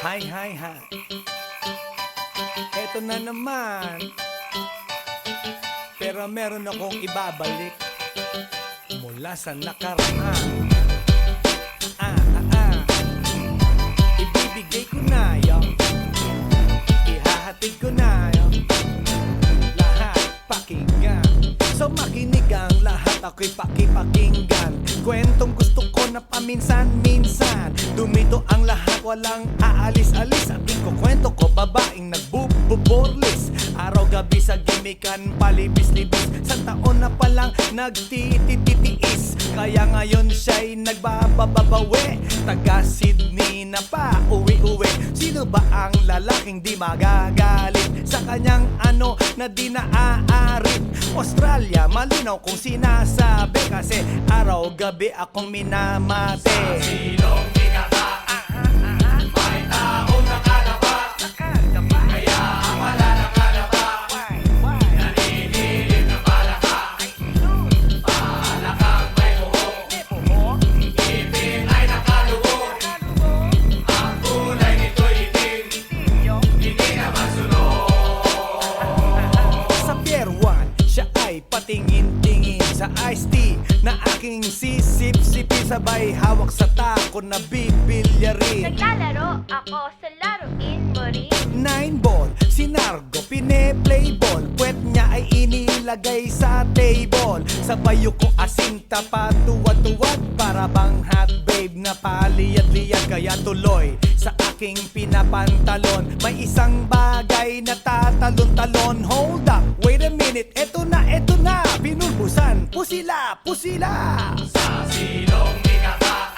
Hi, hi, hi. Eto na naman. Pero meron akong ibabalik mula sa nakaraan. Ibibigay ko na yo, ihahatid ko na yo, lahat pakinggan. So makinig ang lahat, ako'y pakipakinggan. Kwentong gusto ko na paminsan-minsan. Dumito ang lahat, walang aalis-alis. Ang ikukwento ko, babaeng nagbububorlis. Araw-gabi sa gimikan, palibis-libis. Sa taon na palang nagtititiis. Kaya ngayon siya'y nagbababawi. Taga Sydney na pa, uwi-uwi. Sino ba ang lalaking di magagalit sa kanyang ano na di naaarit? Australia, malinaw kung sinasabi. Kasi araw-gabi akong minamate. Sa silong bigata, may taong nakalaba. Kaya ang wala nakalaba, naninilig na palaka. Palakang may buhok, ngipin ay nakalubog. Ang kulay nito'y itim, hindi naman sunog. Sa Pier 1, siya ay patingin-tingin sa iced tea na aking sisip-sipin. Sabay hawak sa tako na bibilyarin. Naglalaro ako sa laruin mo rin. 9 ball, sinargo, pine-playball. Puwet niya ay inilagay sa table. Sabay ko asinta pa tuwad-tuwad. Para bang hot babe na paliyad-liyad. Kaya tuloy sa aking pinapantalon may isang bagay na tatalon-talon. Hold up, wait a minute, eto na, binulbusan, pusila, pusila. Sa silong bigata,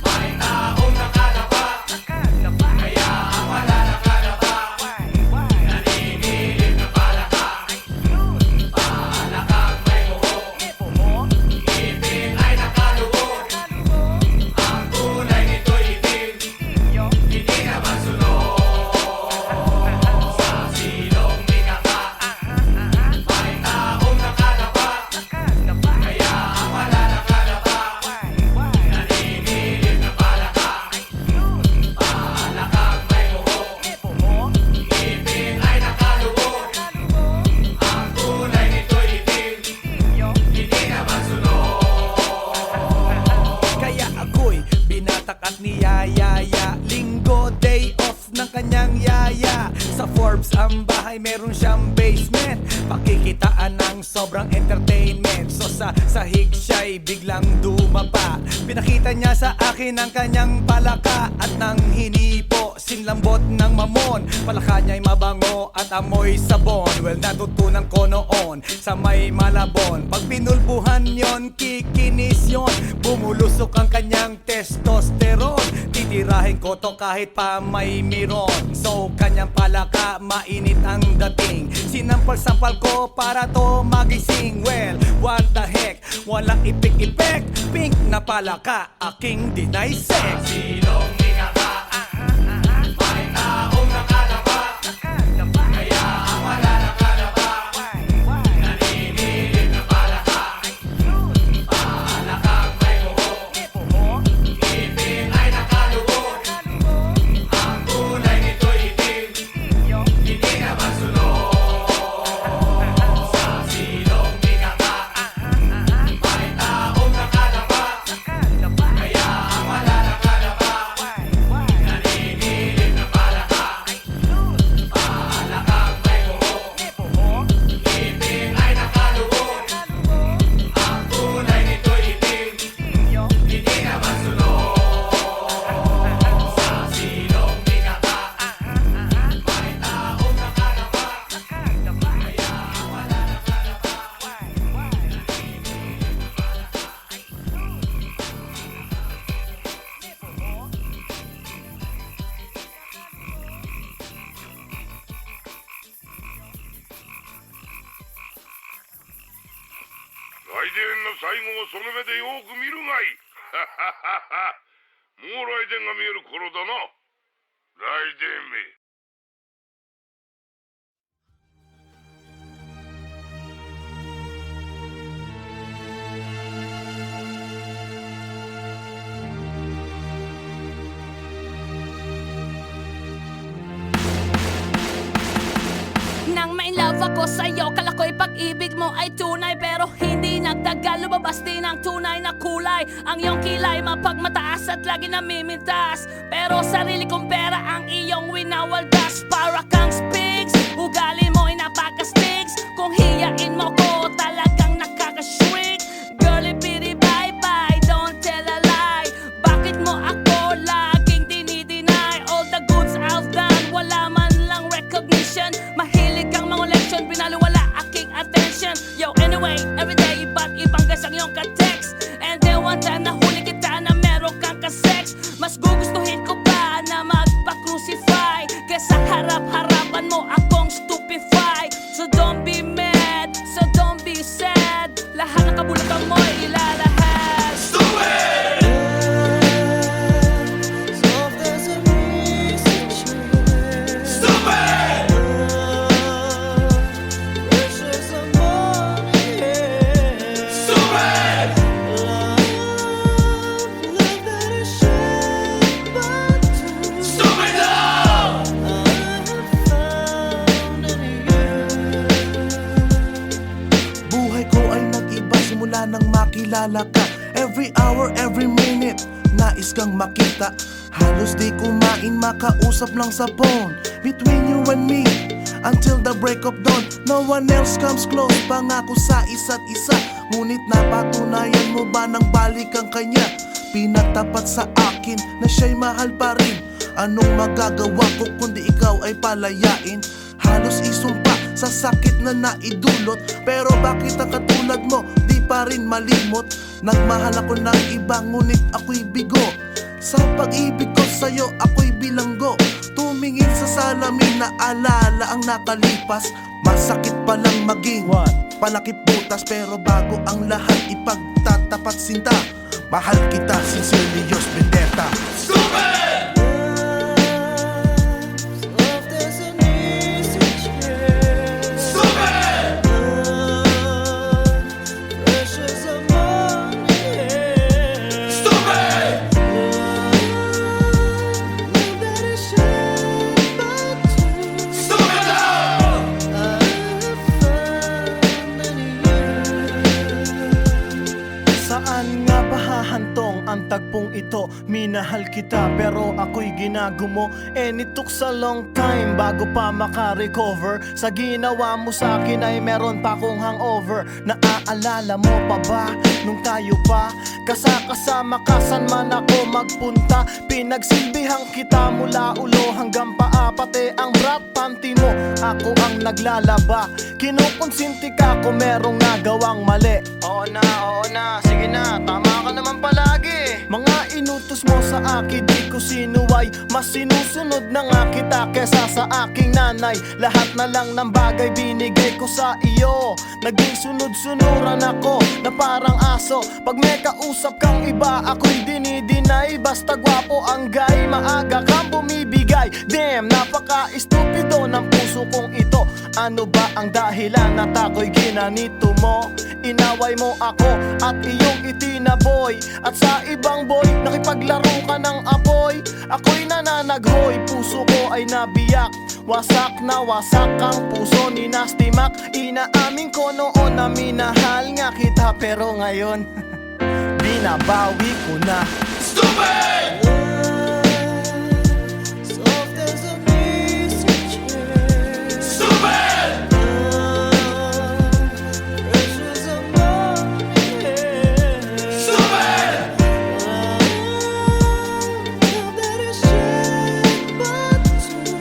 may taong nakalaba. Kaya ang wala nakalaba, naninilig na palaka. Palakang may buhok, ngipin ay nakalubog. Ang kulay nito'y itim, hindi naman sunog. Sa silong bigata, may taong nakalaba. Kaya ang wala nakalaba, naninilig na palaka. Palakang may buhok, ngipin ay nakalubog. Ang kulay nito'y itim, hindi naman sunog. Kaya ako'y binatak at niyayaya. Linggo, day off ng kanyang yaya. Sa Forbes ang bahay, meron siyang basement. Pakikitaan ng sobrang entertainment. So sa sahig siya'y biglang dumapa. Pinakita niya sa akin ang kanyang palaka. At nang hinipo, sinlambot ng mamon. Palaka niya'y mabango at amoy sabon. Well, natutunan ko noon sa may Malabon. Pag pinulbuhan yon, kikinis yon. Bumulusok ang kanyang testosterone. Titirahin ko to kahit pa may miron. So kanyang palaka, mainit ang dating. Sinampal-sampal ko para to magising. Well, what the heck, walang ipik-ipek. Pink na palaka, aking deny sex. Silong bigata, may taong nakalaba. Kaya ang wala nakalaba, naninilig na palaka. Palakang may buhok, ngipin ay nakalubog. Ang kulay nito'y itim, hindi naman sunog. Sa silong bigata, may taong nakalaba. Kaya ang wala nakalaba, naninilig na palaka. Palakang may buhok, ngipin ay nakalubog. Ang kulay nito'y itim, hindi naman sunog. Sa silong bigata, may taong nakalaba. Kaya ang wala nakalaba, naninilig na palaka.来電の最後をその目でよく見るがいい。もう来電が見える頃だな。来電め。love ako sa'yo. Kala ko'y pag-ibig mo ay tunay, pero hindi nagtagal, lumabas din ang tunay na kulay. Ang iyong kilay mapagmataas at lagi namimintas, pero sarili kong pera ang iyong winawaldas. Para kang spigs, ugali mo'y napaka-stigs. Kung hiyain mo ko, talagang nakaka-shrink. Girlie bitty bye-bye, don't tell a lie. Bakit mo ako laging dinideny? All the goods I've done, wala man lang recognition. Mahilig kang mga leksyon, binaliwala aking attention. Yo, anyway, everyday iba't ibang guys ang iyong ka-text. And then one time nahuli kita na meron kang ka-sex. Mas gugustuhin ko pa na magpa-crucify kesa harap-harapan mo akong stupefy. So don't be mad, so don't be sad. Lahat ng kabulukan mo'y ilalahad. Stupid! Stupid! Stupid! Stupid love! Buhay ko ay nag-iba simula nang makilala ka. Every hour, every minute, nais kang makita. Halos di kumain, makausap lang sa phone. Between you and me, until the break of dawn. No one else comes close, pangako sa isa't isa. Ngunit napatunayan mo ba nang balik ang kanya? Pinagtapat sa akin na siya'y mahal pa rin. Anong magagawa ko kundi ikaw ay palayain? Halos isumpa sa sakit na naidulot, pero bakit ang katulad mo di pa rin malimot? Nagmahal ako ng iba ngunit ako'y bigo. Sa pag-ibig ko sa'yo ako'y bilanggo. Tumingin sa salamin na alala ang nakalipas. Masakit palang maging panakip butas, pero bago ang lahat ipagtatapat sinta. Mahal kita, sincerely yours, Vendetta. Stupid! Stupid! Stupid! Stupid love! Saan nga ba hahantong ang tagpong ito? Minahal kita pero ako'y ginagumo. And it took a long time bago pa makarecover. Sa ginawa mo sa akin ay meron pa akong hangover. Naaalala mo pa ba nung tayo pa kasama ka saan man ako magpunta? Pinagsilbihan kita mula ulo hanggang paa, pati ang brat panty mo ako ang naglalaba. Kinukonsinti ka kung merong nagawang mali. Oo na, sige na, tama ka naman palagi. Mga inutos mo sa akin di ko sinuway. Mas sinusunod na nga kita kesa sa aking nanay. Lahat na lang ng bagay binigay ko sa iyo. Naging sunod-sunuran ako na parang aso. Pag may kausap kang iba ako'y dinidinay. Basta gwapo ang guy, maaga kang bumibigay. Damn, napaka-estupido ng puso kong ito. Ano ba ang dahilan at ako'y ginanito mo? Inaway mo ako at iyong itinaboy. At sa ibang boy, nakipaglaro ka ng apoy. Ako'y nananaghoy, puso ko ay nabiyak. Wasak na wasak ang puso ni Nasty Mac. Inaamin ko noon na minahal nga kita, pero ngayon binabawi ko na. Stupid! Stupid! Stupid!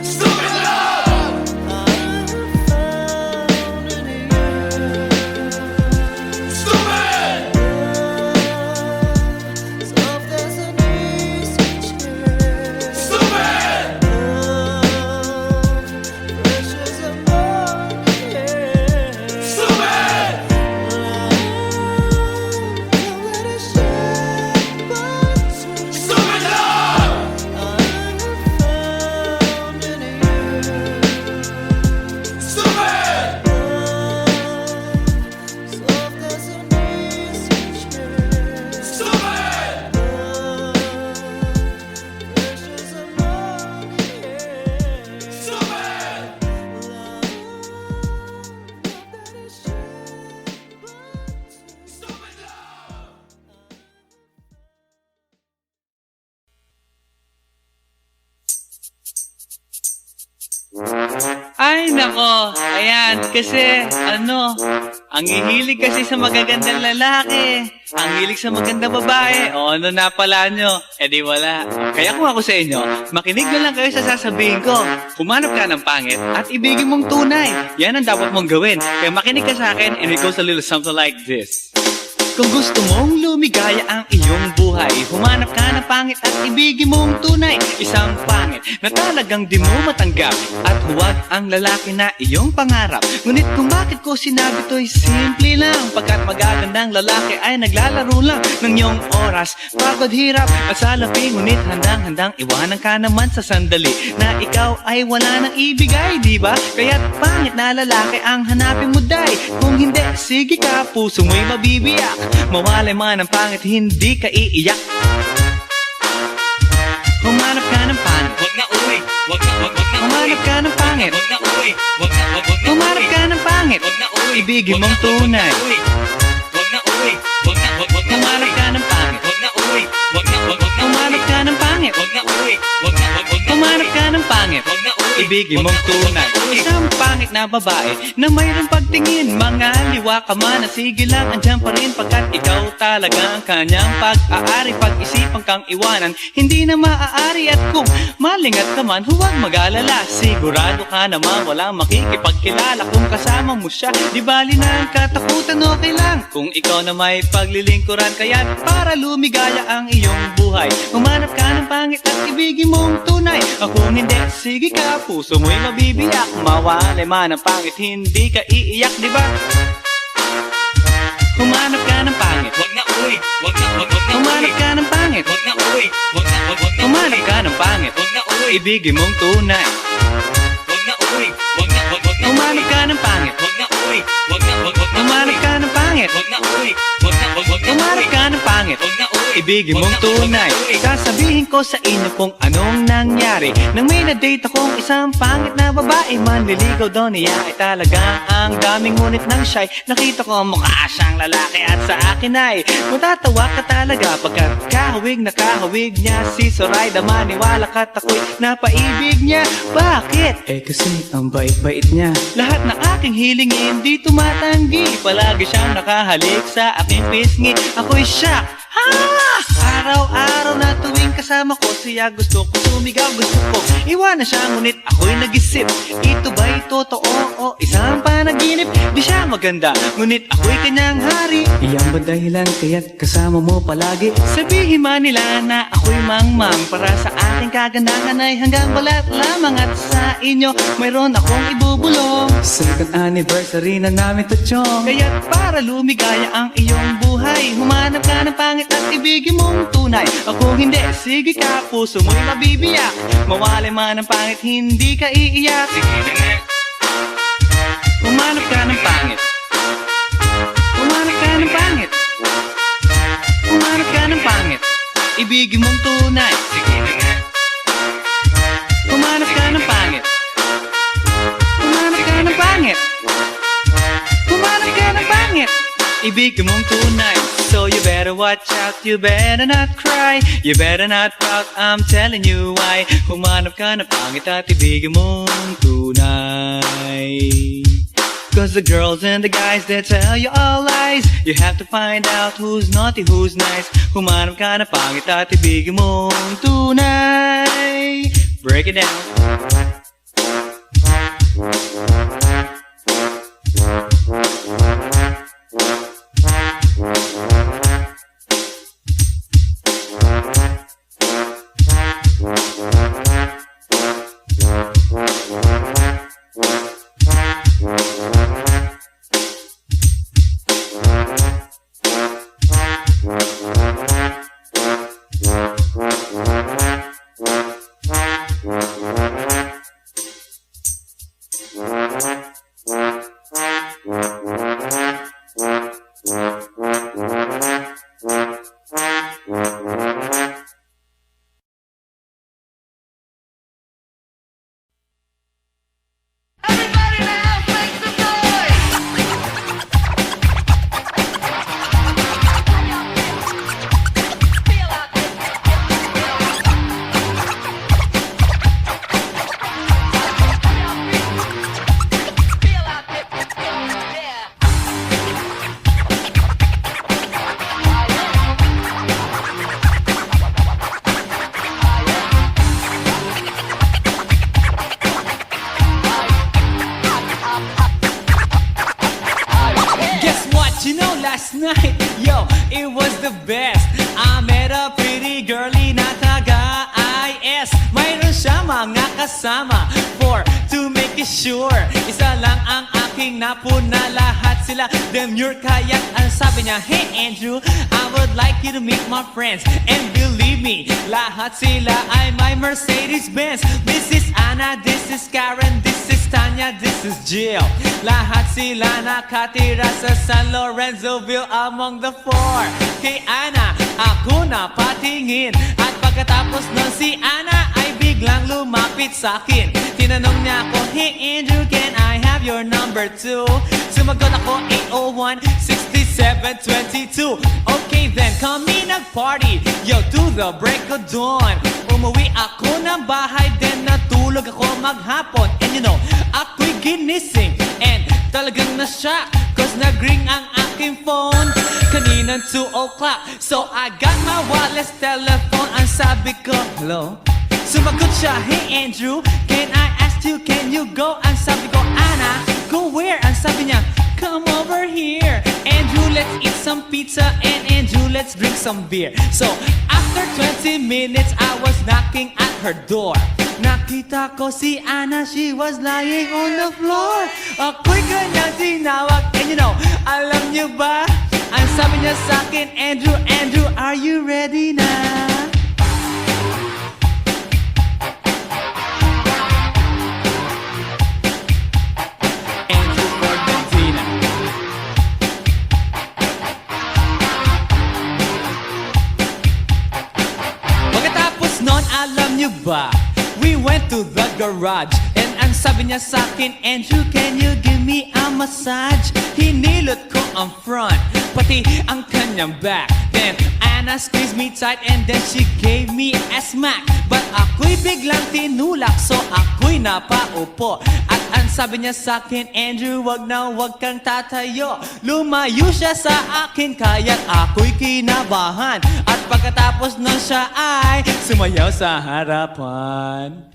Stupid love! Stupid! Nako, ayan, kasi, ang hihilig kasi sa magagandang lalaki, ang hilig sa magandang babae, o ano na pala nyo, di wala. Kaya kung ako sa inyo, makinig na lang kayo sa sasabihin ko. Humanap ka ng pangit at ibigin mong tunay. Yan ang dapat mong gawin. Kaya makinig ka sa akin and it goes a little something like this. Kung gusto mong lumigaya ang iyong buhay, humanap ka ng pangit at ibigin mong tunay. Isang pangit na talagang di mo matanggap, at huwag ang lalaki na iyong pangarap. Ngunit kung bakit ko sinabi to'y simple lang, pagkat magagandang lalaki ay naglalaro lang ng iyong oras, pagod, hirap at salapi. Ngunit handang-handang iwanan ka naman sa sandali na ikaw ay wala nang ibigay, diba? Kaya't pangit na lalaki ang hanapin mo, day. Kung hindi, sige ka, puso mo'y mabibiyak. Mawalay man ang pangit, hindi ka iiyak. Humanap ka ng pangit, wag na uwi, wag na humanap ka ng pangit, wag na uwi, wag na humanap ka ng pangit, wag na uwi, ibigin mong tunay. Wag na uwi, wag na humanap ka ng pangit, wag na uwi, wag na humanap ka ng pangit, wag na uwi, wag na humanap ka ng pangit, wag na uwi, ibigin mong tunay. Isang pangit na babae na mayroong pagtingin, mga liwa ka man, sige lang, andyan pa rin, pagkat ikaw talaga ang kanyang pag-aari. Pag-isipan kang iwanan, hindi na maaari, at kung malingat ka man, huwag mag-alala. Sigurado ka naman walang makikipagkilala kung kasama mo siya. Di bali na ang katakutan, okay lang kung ikaw na may paglilingkuran. Kaya't para lumigaya ang iyong buhay, humanap ka ng pangit at ibigin mong tunay. Kung hindi, sige ka, puso mo'y mabibiyak. Mawalay man ang pangit, hindi ka iiyak, di ba? Humanap ka ng pangit, wag na uwi, wag na humanap ka ng pangit, wag na uwi, wag na humanap ka ng pangit, wag na uwi, ibigin mong tunay. Wag na uwi, wag na humanap ka ng pangit, wag na uwi, wag na humanap ka ng pangit, wag na uwi, wag na humanap ka ng pangit, wag na uwi, ibigin mong tunay. Sasabihin ko sa inyo kung anong nangyari nang may na-date akong isang pangit na babae. Manliligaw daw niya ay talagang ang daming, ngunit nang siya'y nakita ko mukha siyang lalaki, at sa akin ay matatawa ka talaga, pagkat kahawig na kahawig niya si Zoraida. Maniwala ka't ako'y napaibig niya. Bakit? Kasi ang bait-bait niya. Lahat ng aking hilingin di tumatanggi, palagi siyang nakahalik sa aking pisngi. Ako'y shock. Araw-araw na tuwing kasama ko siya, gusto ko sumigaw, gusto ko iwanan siya, ngunit ako'y nag-isip, ito ba'y totoo o isang panaginip? Di siya maganda, ngunit ako'y kanyang hari. Iyan ba dahilan kaya't kasama mo palagi? Sabihin man nila na ako'y mangmang, para sa aking kagandahan ay hanggang balat lamang, at sa inyo mayroon akong ibubulong. Second anniversary na namin to, chong. Kaya't para lumigaya ang iyong buhay, humanap ka ng pangit at ibigin mong tunay. Ako hindi, sige ka, puso mo'y mabibiyak. Mawalay man ang pangit, hindi ka iiyak. Sige na nga. Humanap ka ng pangit, humanap ka ng pangit, humanap ka ng pangit, ibigin mong tunay. Sige na nga. Humanap ka ng pangit, humanap ka ng pangit, humanap ka ng pangit, ibigin mong tunay. So you better watch out, you better not cry, you better not pout, I'm telling you why. Humanap ka ng pangit at ibigin mong tunay. Cause the girls and the guys, they tell you all lies. You have to find out who's naughty, who's nice. Humanap ka ng pangit at ibigin mong tunay. Break it down. a pretty girlie na taga-IS. Mayroon siya mga kasama to make it sure. Isa lang ang aking napuna, lahat sila demure. Kaya't ang sabi niya, hey Andrew, I would like you to meet my friends. And believe me, lahat sila ay my Mercedes-Benz. This is Anna, this is Karen, this is Tanya, this is Jill. Lahat sila nakatira sa San Lorenzoville among the four. Kay Anna, ako na patingin. At pagkatapos nun si Anna ay biglang lumapit sa akin. Tinanong niya ako, hey Andrew, can I have your number too? Sumagot ako, 801-6722. Okay then, kami nag-party, yo, to the break of dawn. Umuwi ako ng bahay, then natulog ako maghapon. And you know, ako'y ginising, and talagang na-shock, cause nag-ring ang aking phone kaninang 2 o'clock. So I got my wireless telephone, ang sabi ko, hello? Sumagot siya, hey Andrew, can I ask you, can you go? Ang sabi ko, Anna, go where? Ang sabi niya, come over here. Andrew, let's eat some pizza, and Andrew, let's drink some beer. So after 20 minutes, I was knocking at her door. Nakita ko si Anna, she was lying on the floor. Ako'y kanyang tinawag, and you know, alam niyo ba? Ang sabi niya sa akin, Andrew, Andrew, are you ready na? Andrew Ford Medina. Pagkatapos nun, alam niyo ba? We went to the garage, and ang sabi niya sa akin, Andrew, can you give me a massage? Hinilot ko ang front, pati ang kanyang back. Then Anna squeezed me tight, and then she gave me a smack. But ako'y biglang tinulak, so ako'y napaupo. At ang sabi niya sa akin, Andrew, wag na wag kang tatayo. Lumayo siya sa akin, kaya't ako'y kinabahan. At pagkatapos nun siya ay sumayaw sa harapan.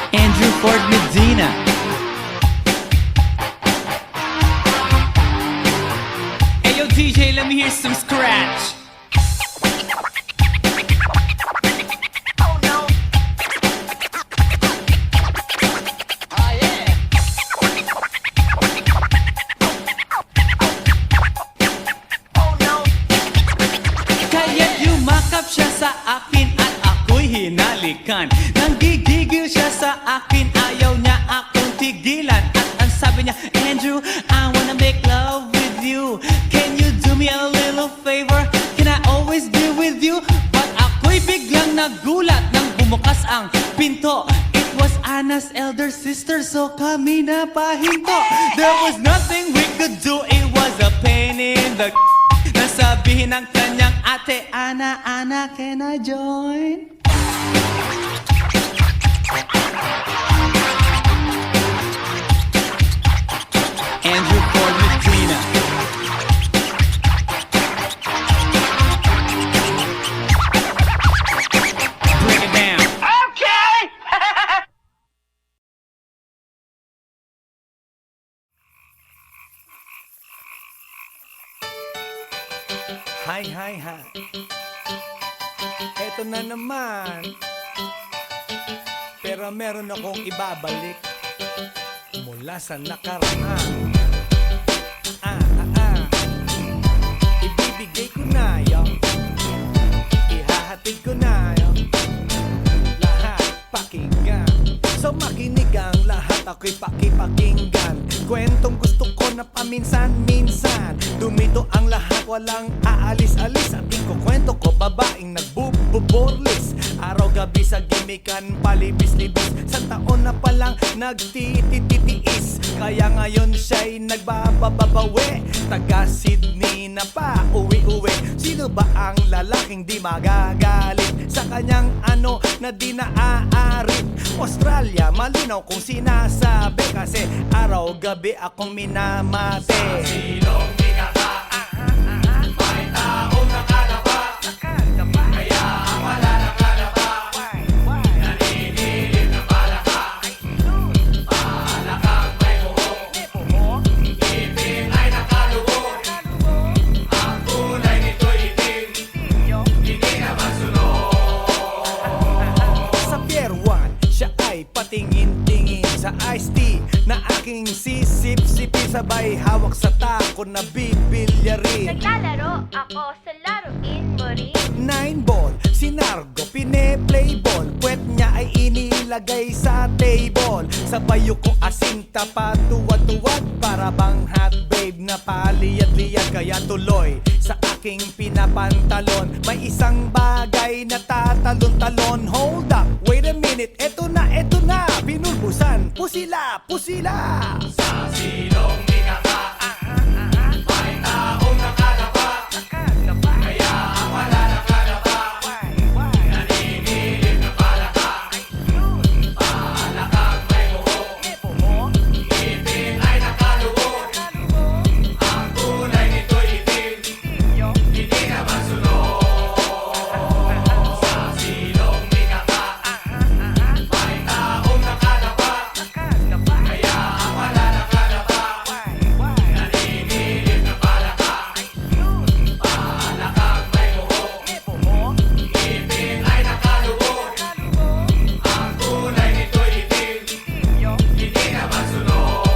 Andrew Ford Medina. Hey yo DJ, let me hear some scratch. Kaya't yumakap siya sa akin at ako'y hinalikan. Nanggigigil siya sa akin, ayaw niya akong tigilan. At ang sabi niya, Andrew, I wanna make love with you. Can you do me a little favor? Can I always be with you? But ako'y biglang nagulat nang bumukas ang pinto. It was Anna's elder sister, so kami na pahinto. There was nothing we could do, it was a pain in the nasabihin ng kanyang ate, Anna, Anna, can I join? Andrew Ford Medina. Bring it down. Okay! Hi, hi, hi. Eto na naman. Pero meron akong ibabalik mula sa nakaraan. Ibibigay ko na yun. Ihahatid ko na yun. Lahat pakinggan. So makinig ang lahat, ako'y pakipakinggan. Kwentong gusto ko na paminsan-minsan. Dumito ang lahat, walang aalis-alis. At ikukwento ko, babaeng nagbuborlis. Araw-gabi sa gimikan, palibis-libis. Sa taon na palang nagtititiis. Kaya ngayon siya'y nagbababawi. Taga Sydney na pa, uwi-uwi. Sino ba ang lalaking di magagalit sa kanyang ano na di naaarit? Australia, malinaw kung sinasabi. Kasi araw-gabi akong minamate. Sa silong di may taong nakalapa. Kaya ang wala nakalapa. Naninilig na palaka. Palakang may buhok. sabay hawak sa tako na bibilyarin. Naglalaro ako sa laruin mo rin. 9 ball, si Nargo pine-play ball. Puwet niya ay inilagay sa table. Sabay ko asing tapatuwad-tuwad. Para bang hot babe na paliyad-liyad. Kaya tuloy sa aking pinapantalon. May isang bagay na tatalon-talon. Hold up, wait a minute, eto na, pinulbusan, pusila, pusila. Sa silong ikaka, may taong nakalapa. Kaya ang wala nakalapa, naninilip na palaka. Palakang may buhok, ngipin ay nakaluhok. Ang kulay nito'y itim, hindi naman sunod. Sa silong ikaka, may taong nakalapa. Kaya ang wala nakalapa, naninilip na palaka. Palakang may buhok, ngipin ay nakaluhok. Ang kulay nito'y itim, hindi naman sunod.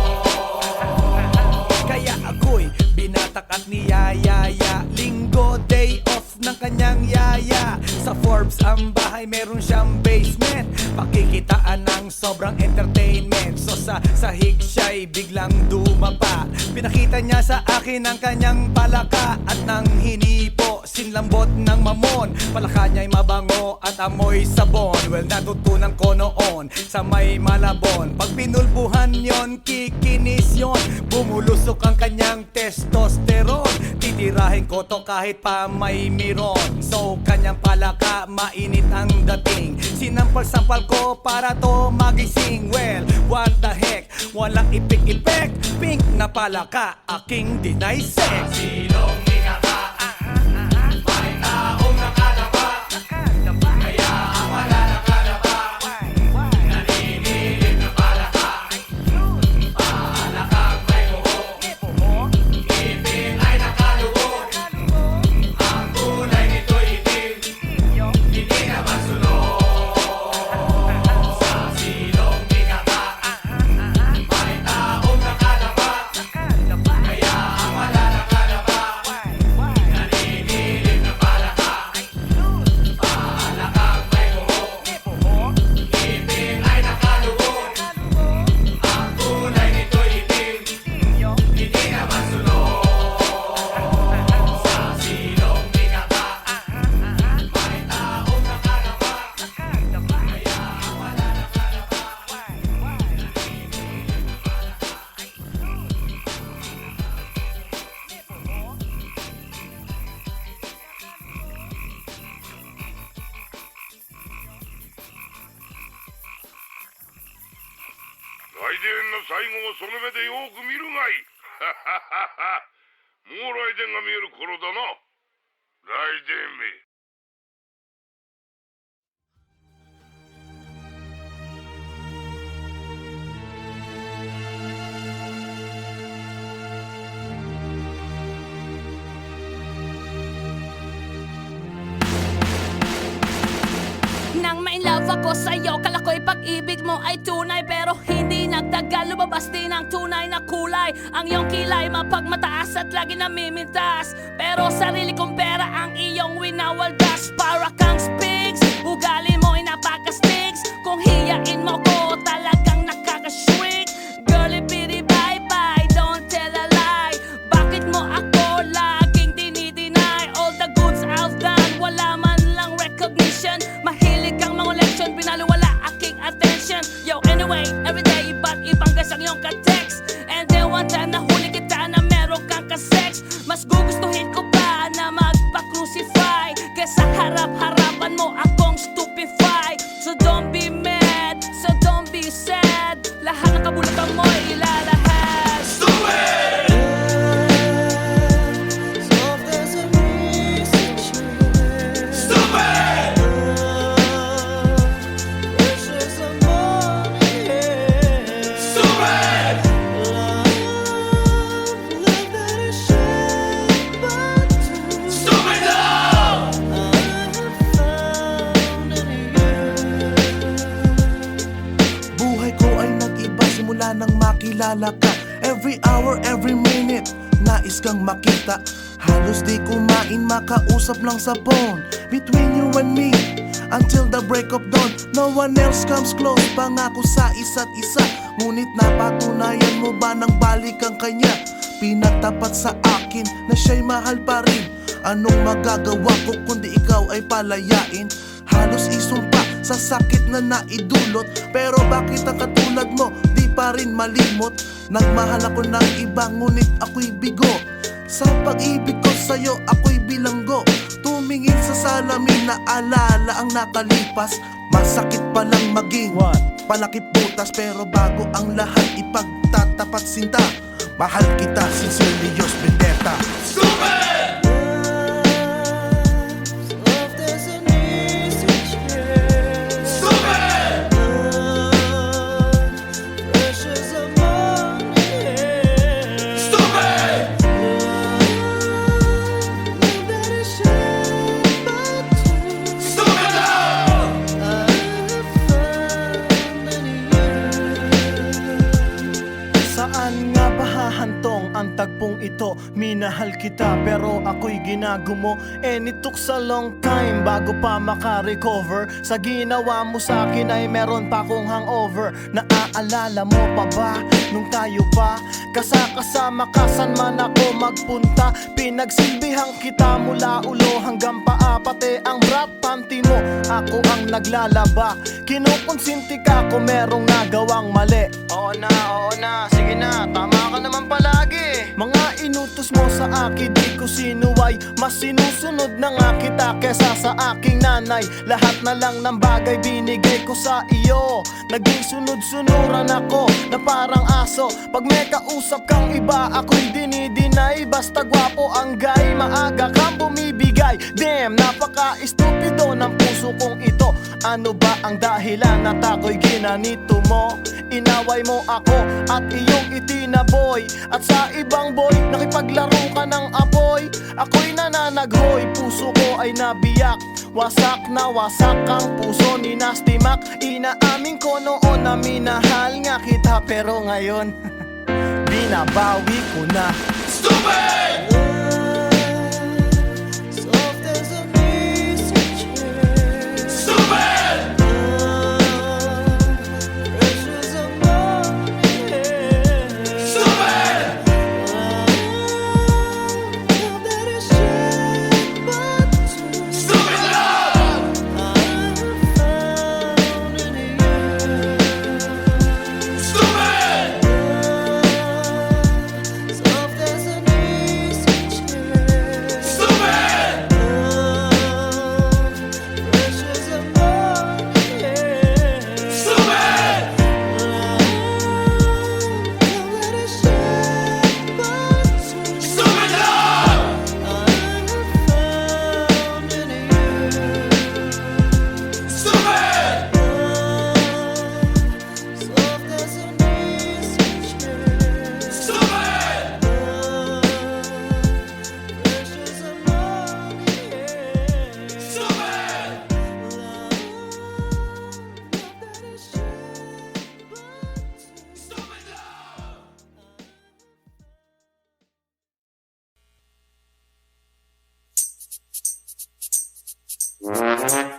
Kaya ako'y binatak at niyayaya. Linggo, day off ng kanyang yaya. Sa Forbes ang bahay, meron siyang basement. Pakikitaan ng sobrang entertainment. So sa sahig siya'y biglang dumapa. Pinakita niya sa akin ang kanyang palaka. At nang hinipo, sinlambot ng mamon. Palaka niya'y mabango at amoy sabon. Well, natutunan ko noon sa may Malabon. Pag pinulbuhan yon, kikinis yon. Bumulusok ang kanyang testosterone. Titirahin ko to kahit pa may miron. So kanyang palaka, mainit ang dating. Sinampal-sampal ko para to magising. Well, what the heck, walang ipik-ipek. Pink na palaka, aking deny sex. Silong ikaka, may taong nakalapa. Kaya ang wala nakalapa, naninilip na palaka. Palakang may buhok, ngipin ay nakaluhok. Ang kulay nito'y itim, hindi naman sunod. Sa silong ikaka, may taong nakalapa. Kaya ang wala nakalapa, naninilip na palaka. Palakang may buhok, ngipin ay nakaluhok. Ang kulay nito'y itim, hindi naman sunod. Sa silong ikaka, may taong nakalapa. Kaya ang wala nakalapa,来電の最後をその目でよく見るがいい。もう来電が見える頃だな。来電め。Nang ma-inlove ako sa'yo, kala ko'y pag-ibig mo ay tunay. Pero hindi nagtagal, lumabas din ang tunay na kulay. Ang iyong kilay mapagmataas at lagi namimintas. Pero sarili kong pera ang iyong winawaldas. Para kang spigs, ugali mo ay napaka-stigs. Kung hiyain mo ko, talagang nakaka-shrink. Girly bitty bye-bye, don't tell a lie. Bakit mo ako laging dinideny? All the goods I've done, wala man lang recognition. Mahilig kang mangoleksyon, pinaliwala aking attention. Yo, anyway, everyday iba't ibang gas ang iyong ka-text. And then one time nahuli kita na meron kang ka-sex. Mas gugustuhin ko pa na magpa-crucify kesa harap-harapan mo akong stupefy. So don't be mad, so don't be sad. Lahat ng kabulatan mo'y ilalahad. Stupid! Stupid! Stupid! Stupid love! Buhay ko ay nag-iba simula nang makilala ka. Every hour, every minute, nais kang makita. Halos di kumain, makausap lang sa phone. Between you and me, until the break of dawn. No one else comes close, pangako sa isa't isa. Ngunit napatunayan mo ba nang balik ang kanya? Pinagtapat sa akin na siya'y mahal pa rin. Anong magagawa ko kundi ikaw ay palayain? Halos isumpa sa sakit na naidulot. Pero bakit ang katulad mo di pa rin malimot? Nagmahal ako ng iba ngunit ako'y bigo. Sa pag-ibig ko sa'yo ako'y bilanggo. Tumingin sa salamin na alala ang nakalipas. Masakit palang maging palakip butas. Pero bago ang lahat ipagtatapat sinta. Mahal kita, sincerely yours, Vendetta. Saan nga ba hahantong ang tagpong ito? Minahal kita pero ako'y ginagumo. And it took a long time bago pa makarecover. Sa ginawa mo sa akin ay meron pa akong hangover. Naaalala mo pa ba nung tayo pa kasama ka saan man ako magpunta? Pinagsilbihang kita mula ulo hanggang paa. Pati ang bra panty mo ako ang naglalaba. Kinukonsinti ka kung merong nagawang mali. Oo na, sige na, tama ka naman palagi. Mga inutos mo sa akin, di ko sinuway. Mas sinusunod na nga kita kesa sa aking nanay. Lahat na lang ng bagay binigay ko sa iyo. Naging sunod-sunuran ako na parang aso. Pag may kausap kang iba, ako'y dinidinay. Basta gwapo ang guy, maaga kang bumibigay. Damn, napaka-estupido ng puso kong ito. Ano ba ang dahilan at ako'y ginanito mo? Inaway mo ako at iyong itinaboy. At sa ibang boy, nakipaglaro ka ng apoy. Ako'y nananaghoy, puso ko ay nabiyak. Wasak na wasak ang puso ni Nasty Mac. Inaamin ko noon na minahal nga kita. Pero ngayon, binabawi ko na. Stupid!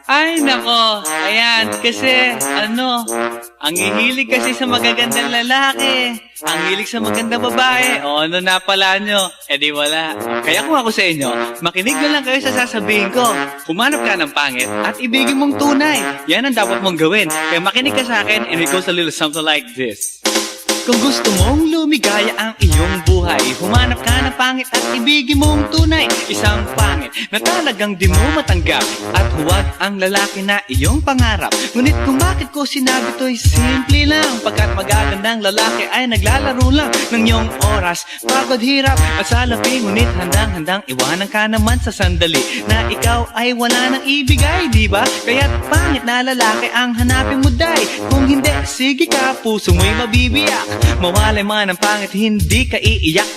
Ay, nako. Ayan, kasi, ang hihilig kasi sa magagandang lalaki. Ang hilig sa magandang babae. O, ano na pala nyo? Eh di wala. Kaya kung ako sa inyo, makinig na lang kayo sa sasabihin ko. Humanap ka ng pangit at ibigin mong tunay. Yan ang dapat mong gawin. Kaya makinig ka sa akin and it goes a little something like this. Kung gusto mong lumigaya ang iyong buhay, humanap ka ng pangit at ibigin mong tunay. Isang pangit na talagang di mo matanggap. At huwag ang lalaki na iyong pangarap. Ngunit kung bakit ko sinabi to'y simple lang. Pagkat magagandang lalaki ay naglalaro lang ng iyong oras, pagod, hirap at salapi. Ngunit handang-handang iwanan ka naman sa sandali na ikaw ay wala nang ibigay, di ba? Kaya't pangit na lalaki ang hanapin mo, day. Kung hindi, sige ka, puso mo'y mabibiyak. Mawalay man ang pangit, hindi ka iiyak.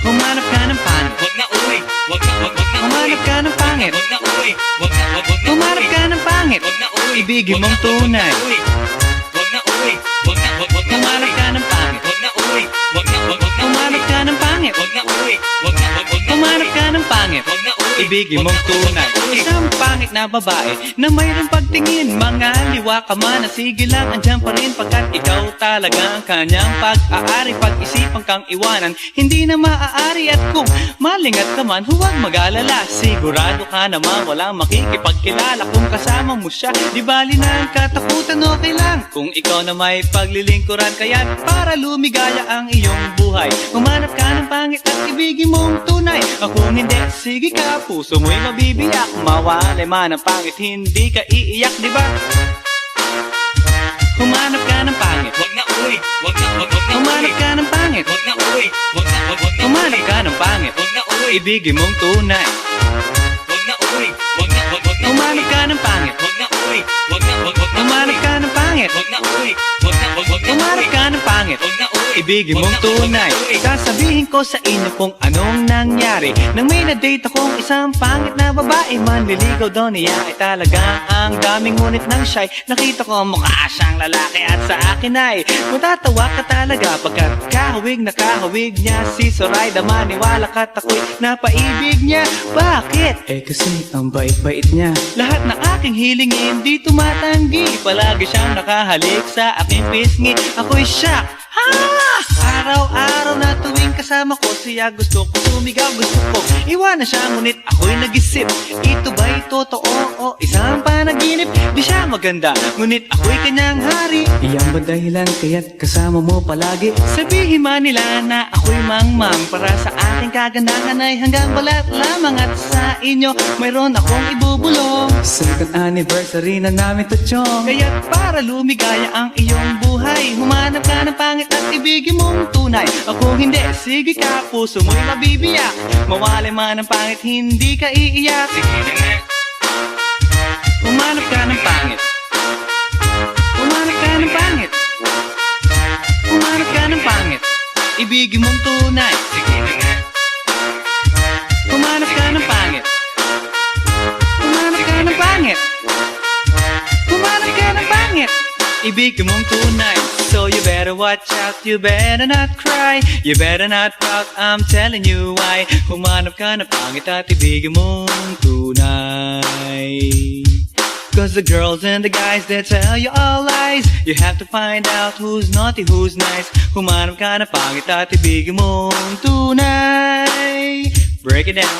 Humanap ka ng pangit. Wag na uwi. Wag na humanap ka ng pangit. Wag na uwi. Wag na humanap ka ng pangit. Wag na uwi. Ibigin mong tunay. Wag na uwi. Wag na humanap ka ng pangit. ibigin mong tunay. Isang pangit na babae na mayroong pagtingin. Mga liwa ka man na sige lang, andyan pa rin pagkat ikaw talaga ang kanyang pag-aari. Pag-isipan kang iwanan, hindi na maaari. At kung malingat ka man, huwag mag-alala. Sigurado ka naman walang makikipagkilala kung kasama mo siya. Di bali na ang katakutan, okay lang kung ikaw na may paglilingkuran. Kaya't para lumigaya ang iyong buhay, humanap ka ng pangit at ibigin mong tunay. Kung hindi, sige ka, puso mo'y mabibiyak. Mawalay man ang pangit, hindi ka iiyak, di ba? Humanap ka ng pangit, wag na uy, wag na humanap ka ng pangit, wag na uy, wag na humanap ka ng pangit, wag na uy, ibigin mong tunay. Wag na uy, wag na humanap ka ng pangit, wag na uy, wag na humanap ka ng pangit, wag na uy, wag na humanap ka ng pangit, wag na uy, ibigin mong tunay. Sasabihin ko sa inyo kung anong nangyari nang may na-date akong isang pangit na babae. Manliligaw daw niya ay talaga ang daming, ngunit nang siya'y nakita ko mukha siyang lalaki. At sa akin ay matatawa ka talaga pagkat kahawig na kahawig niya si Zoraida. Maniwala ka't ako'y napaibig niya. Bakit? Eh kasi ang bait-bait niya. Lahat ng aking hilingin di tumatanggi. Palagi siyang nakahalik sa aking pisngi. Ako'y shock. Araw-araw na tuwing kasama ko siya, gusto ko sumigaw, gusto ko iwanan siya, ngunit ako'y nag-isip, ito ba'y totoo o isang panaginip? Di siya maganda, ngunit ako'y kanyang hari. Iyan ba dahilan kaya't kasama mo palagi? Sabihin man nila na ako'y mangmang, para sa aking kagandahan ay hanggang balat lamang. At sa inyo mayroon akong ibubulong. Second anniversary na namin to, chong. Kaya't para lumigaya ang iyong buhay, humanap ka ng pangit at ibigin mong tunay. Ako hindi, sige ka, puso mo'y mabibiyak. Mawalay man ang pangit, hindi ka iiyak. Sige na nga. Humanap ka ng pangit. Humanap ka ng pangit. Humanap ka ng pangit, ibigin mong tunay. Sige na nga. Humanap ka ng pangit. Humanap ka ng pangit. Humanap ka ng pangit, ibigin mong tunay. So you better watch out, you better not cry, you better not pout, I'm telling you why. Humanap ka ng pangit at ibigin mong tunay. Cause the girls and the guys, they tell you all lies. You have to find out who's naughty, who's nice. Humanap ka ng pangit at ibigin mong tunay. Break it down.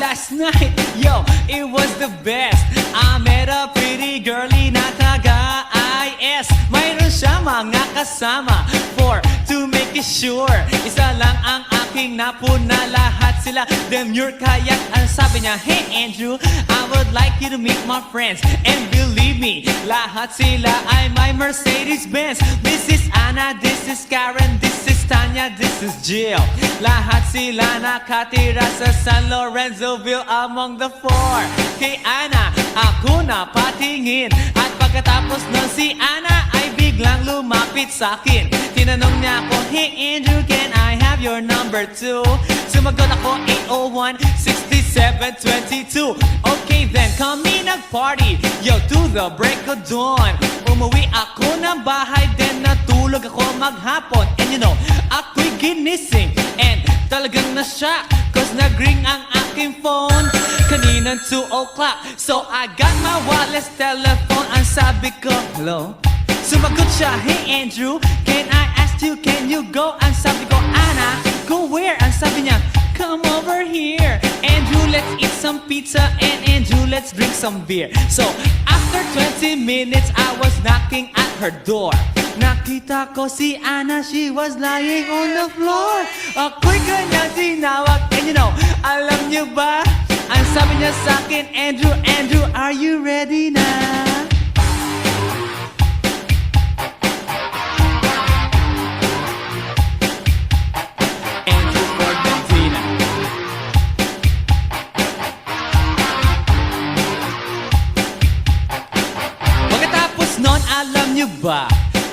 Last night, yo, it was the best. I met a pretty girlie na taga-IS. Mayroon siya mga kasama to make it sure. Isa lang ang aking napuna, lahat sila demure. Kaya't ang sabi niya, hey Andrew, I would like you to meet my friends. And believe me, lahat sila ay my Mercedes-Benz. This is Anna, this is Karen, this is Tanya, this is Jill. Lahat sila nakatira sa San Lorenzoville among the four. Kay Anna, ako na patingin. At pagkatapos nun si Anna ay biglang lumapit sa akin. Tinanong niya ako, hey Andrew, can I have your number too? Sumagot ako, 801-6722. Okay then, kami nag-party, yo, to the break of dawn. Umuwi ako ng bahay, then natulog ako maghapon. And you know, ako'y ginising and talagang na-shock, cause nag-ring ang aking phone kaninang 2 o'clock. So I got my wireless telephone. Ang sabi ko, hello? Sumagot siya, hey Andrew, can I ask you, can you go? Ang sabi ko, Anna, go where? Ang sabi niya, come over here. Andrew, let's eat some pizza, and Andrew, let's drink some beer. So after 20 minutes, I was knocking at her door. Nakita ko si Anna, she was lying on the floor. Ako'y kanyang tinawag, and you know, alam niyo ba? Ang sabi niya sa'kin, Andrew, Andrew, are you ready na? Andrew Ford Medina. Pagkatapos nun, alam niyo ba?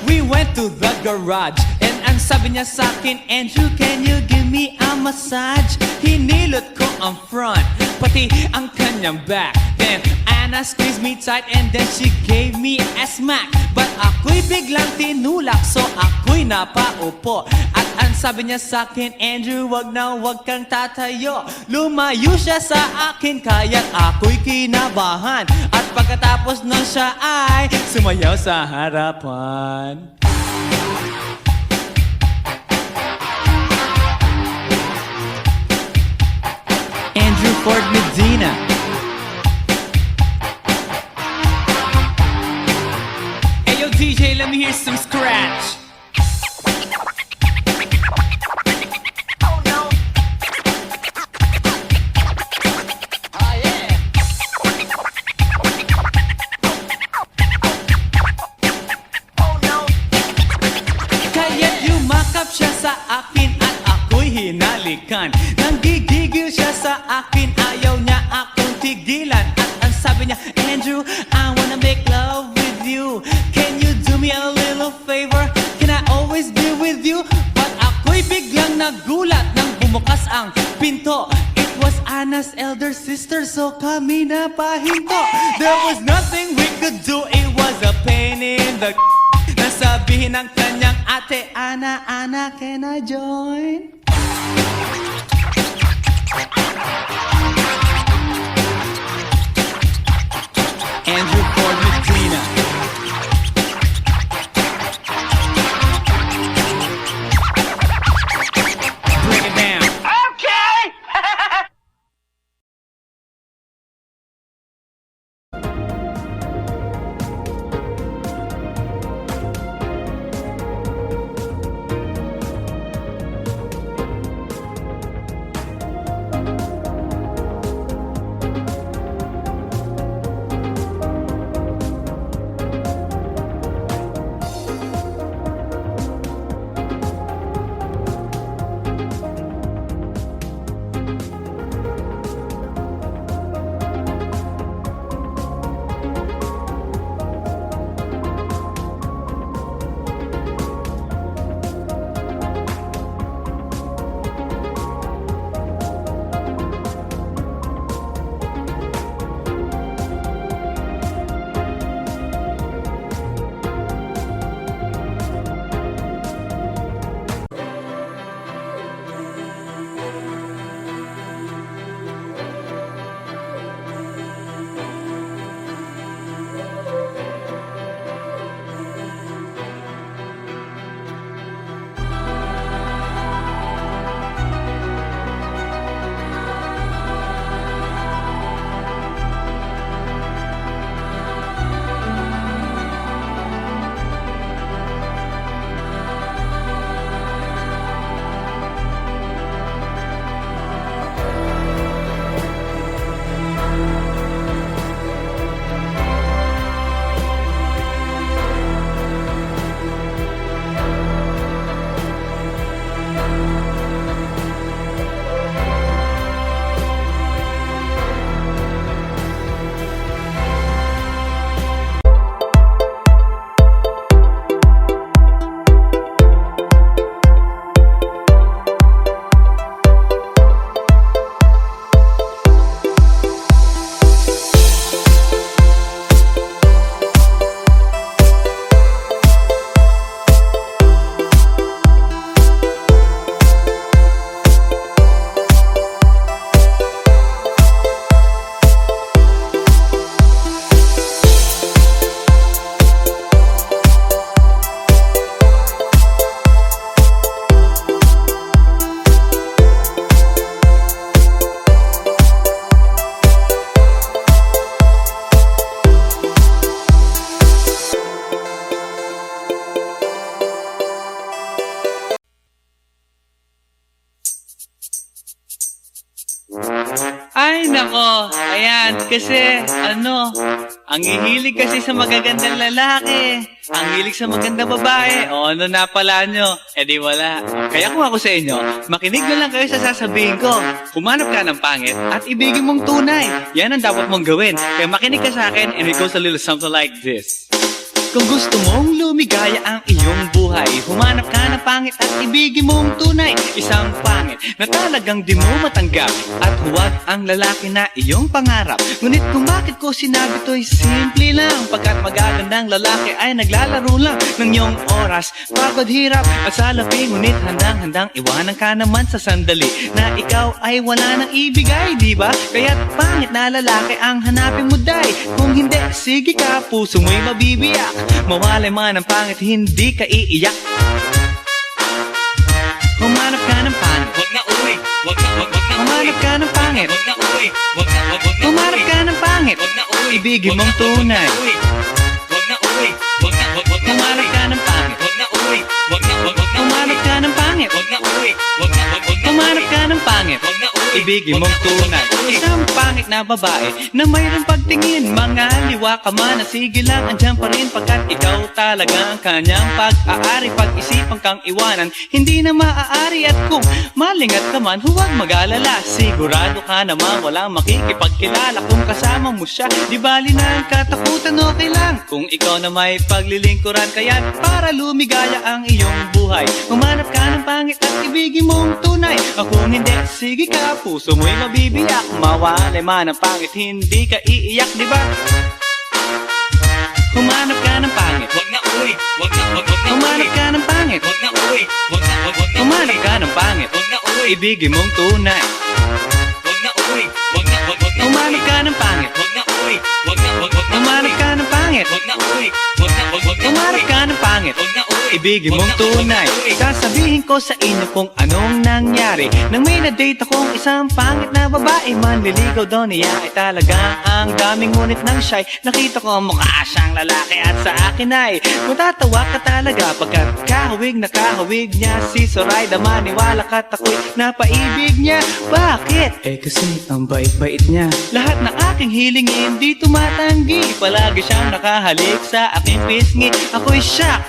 We went to the garage, and ang sabi niya sa'kin, Andrew, can you give me a massage? Hinilot ko ang front, pati ang kanyang back. Then Anna squeezed me tight, and then she gave me a smack. But ako'y biglang tinulak, so ako'y napaupo. At ang sabi niya sa'kin, Andrew, wag na wag kang tatayo. Lumayo siya sa akin, kaya't ako'y kinabahan. At pagkatapos nun siya ay sumayaw sa harapan. Andrew Ford Medina. Hey yo DJ, let me hear some scratch. Kaya't yumakap siya sa akin at ako'y hinalikan. Nanggigigil siya sa akin, ayaw niya akong tigilan. At ang sabi niya, Andrew, I wanna make love with you. Can you do me a little favor? Can I always be with you? But ako'y biglang nagulat nang bumukas ang pinto. It was Anna's elder sister, so kami na pahinto. There was nothing we could do, it was a pain in the nasabihin ng kanyang ate, Anna, Anna, can I join? Andrew Ford Medina. Bring it down. yan kasi ang hihilig kasi sa magagandang lalaki, ang hilig sa magandang babae. O ano na pala nyo? Di wala. Kaya kung ako sa inyo, makinig na lang kayo sa sasabihin ko. Humanap ka ng pangit at ibigin mong tunay. Yan ang dapat mong gawin. Kaya makinig ka sa akin and it goes a little something like this. Kung gusto mong lumigaya ang iyong buhay, humanap ka ng pangit at ibigin mong tunay. Isang pangit na talagang di mo matanggap, at huwag ang lalaki na iyong pangarap. Ngunit kung bakit ko sinabi to'y simple lang, pagkat magagandang lalaki ay naglalaro lang ng iyong oras, pagod, hirap at salapi. Ngunit handang-handang iwanan ka naman sa sandali na ikaw ay wala nang ibigay, di ba? Kaya't pangit na lalaki ang hanapin mo, day. Kung hindi, sige ka, puso mo'y mabibiyak. Mawalay man ang pangit, hindi ka iiyak. Humanap ka ng pangit, wag na uwi, wag na humanap ka ng pangit, wag na uwi, wag na humanap ka ng pangit, wag na uwi, ibigin mong tunay. Wag na uwi, wag na humanap ka ng pangit, wag na uwi, wag na humanap ka ng pangit, wag na uwi, wag na humanap ka ng pangit, wag na uwi, ibigin mong tunay. Isang pangit na babae na mayroong pagtingin, mga liwa ka man, sige lang, andyan pa rin, pagkat ikaw talaga ang kanyang pag-aari. Pag-isipan kang iwanan, hindi na maaari, at kung malingat ka man, huwag mag-alala. Sigurado ka naman walang makikipagkilala kung kasama mo siya. Di bali na ang katakutan, okay lang kung ikaw na may paglilingkuran. Kaya't para lumigaya ang iyong buhay, humanap ka ng pangit at ibigin mong tunay. Kung hindi, sige ka, puso mo'y mabibiyak. Mawalay man ang pangit, hindi ka iiyak, di ba? Humanap ka ng pangit, wag na uwi, wag na humanap ka ng pangit, wag na uwi, wag na humanap ka ng pangit, wag na uwi, ibigin mong tunay. Wag na uwi, wag na humanap ka ng pangit, wag na uwi, wag na humanap ka ng pangit, wag na uwi, wag na humanap ka ng pangit, wag na uwi, ibigin mong tunay. Sasabihin ko sa inyo kung anong nangyari nang may na-date akong isang pangit na babae. Manliligaw daw niya ay talagang ang daming, ngunit nang siya'y nakita ko mukha siyang lalaki, at sa akin ay matatawa ka talaga pagkat kahawig na kahawig niya si Zoraida. Maniwala ka't ako'y napaibig niya. Bakit? Kasi ang bait-bait niya. Lahat ng aking hilingin di tumatanggi, palagi siyang nakahalik sa aking pisngi. Ako'y shock.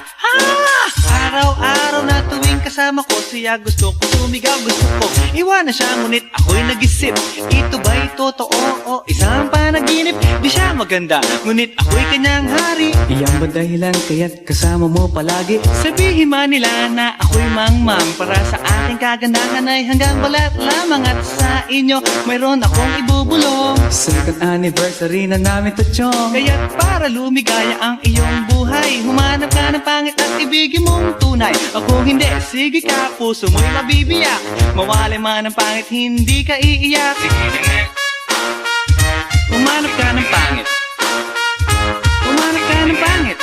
Araw-araw na tuwing kasama ko siya, gusto ko sumigaw, gusto ko iwanan siya, ngunit ako'y nag-isip, ito ba'y totoo o isang panaginip? Di siya maganda, ngunit ako'y kanyang hari. Iyan ba dahilan kaya't kasama mo palagi? Sabihin man nila na ako'y mangmang, para sa aking kagandahan ay hanggang balat lamang, at sa inyo mayroon akong ibubulong. Second anniversary na namin to, chong. Kaya't para lumigaya ang iyong buhay, humanap ka ng pangit at ibigin mong tunay. Kung hindi, sige ka, puso mo'y mabibiyak. Mawalay man ang pangit, hindi ka iiyak. Sige na nga. Humanap ka ng pangit, humanap ka ng pangit,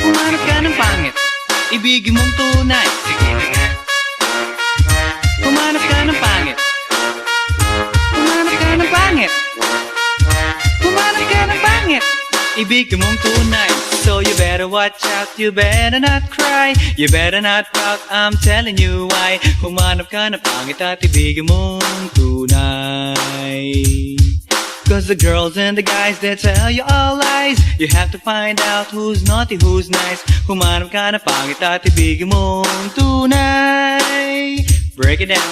humanap ka ng pangit, ibigin mong tunay. Sige na nga. Humanap ka ng pangit, humanap ka ng pangit, humanap ka ng pangit, ibigin mong tunay. So you better watch out, you better not cry, you better not pout, I'm telling you why. Humanap ka ng pangit at ibigin mong tunay. Cause the girls and the guys, they tell you all lies. You have to find out who's naughty, who's nice. Humanap ka ng pangit at ibigin mong tunay. Break it down.